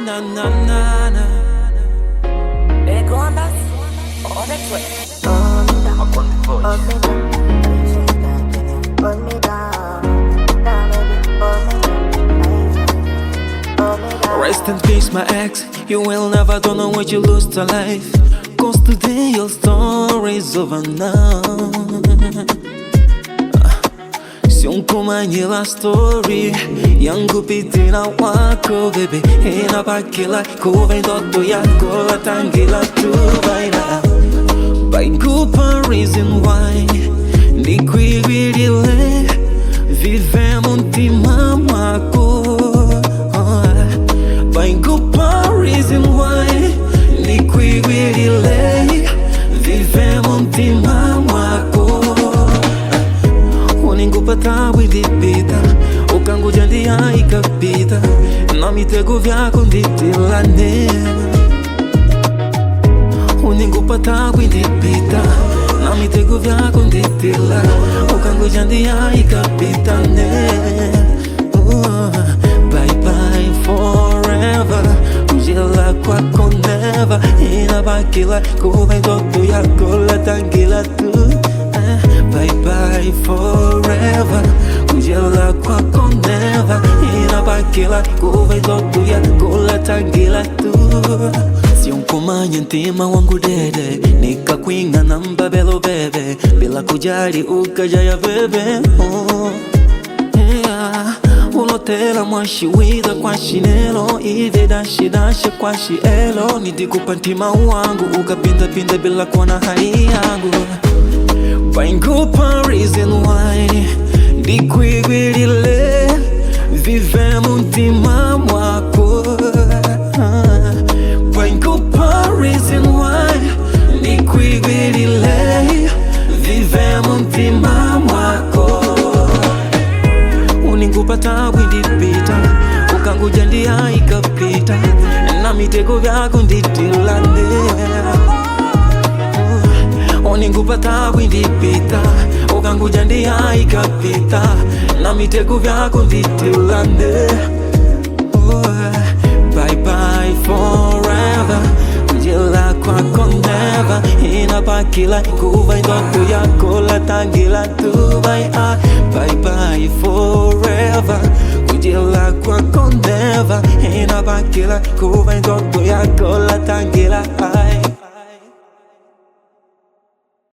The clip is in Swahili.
na na na na. Rest in peace, my ex. You will never know what you lose to life. Cause today your story's over now. Siunkumanyila story yangu pitina wako baby. Inabakila kuve ndoto yako latangila tu baina. Baigupa reason why ndikwigwidile vive muntima wako. Baigupa reason why ndikwigwidile vive muntima wako. Uningupata wilipita ukanguja ndia ikapita na mitego vyako nditilane. Uningupata wilipita na mitego vyako nditila ukanguja ndia ikapita ne. Bye bye forever kujila kwako never. Inabakila kuve ndoto yako latangila tu. Bye bye forever kujila kwako never. Inabakila kuve ndoto yako latangila tu. Siunkumanya ntima wangu dede nikakwinga namba belo bebe bila kujali ukajaya bebe. Ulotela mwashi wida kwa shinelo ide dashi dashi kwa shielo. Nidikupa ntima wangu ukapinda pinda bila kuona hali yangu. Baigupa reason why ndikwigwidile vive muntima mwako. Baigupa reason why ndikwigwidile vive muntima mwako. Uningupata windipita ukanguja ndia ikapita na mitego vyako nditilane. Uningupata windipita ukanguja ndia ikapita na mitego vyako nditilane. Bye bye forever kujila kwako never. Inabakila kuva ndoto yako latangila tu. Bye bye forever kujila kwako never. Inabakila kuva ndoto yako latangila.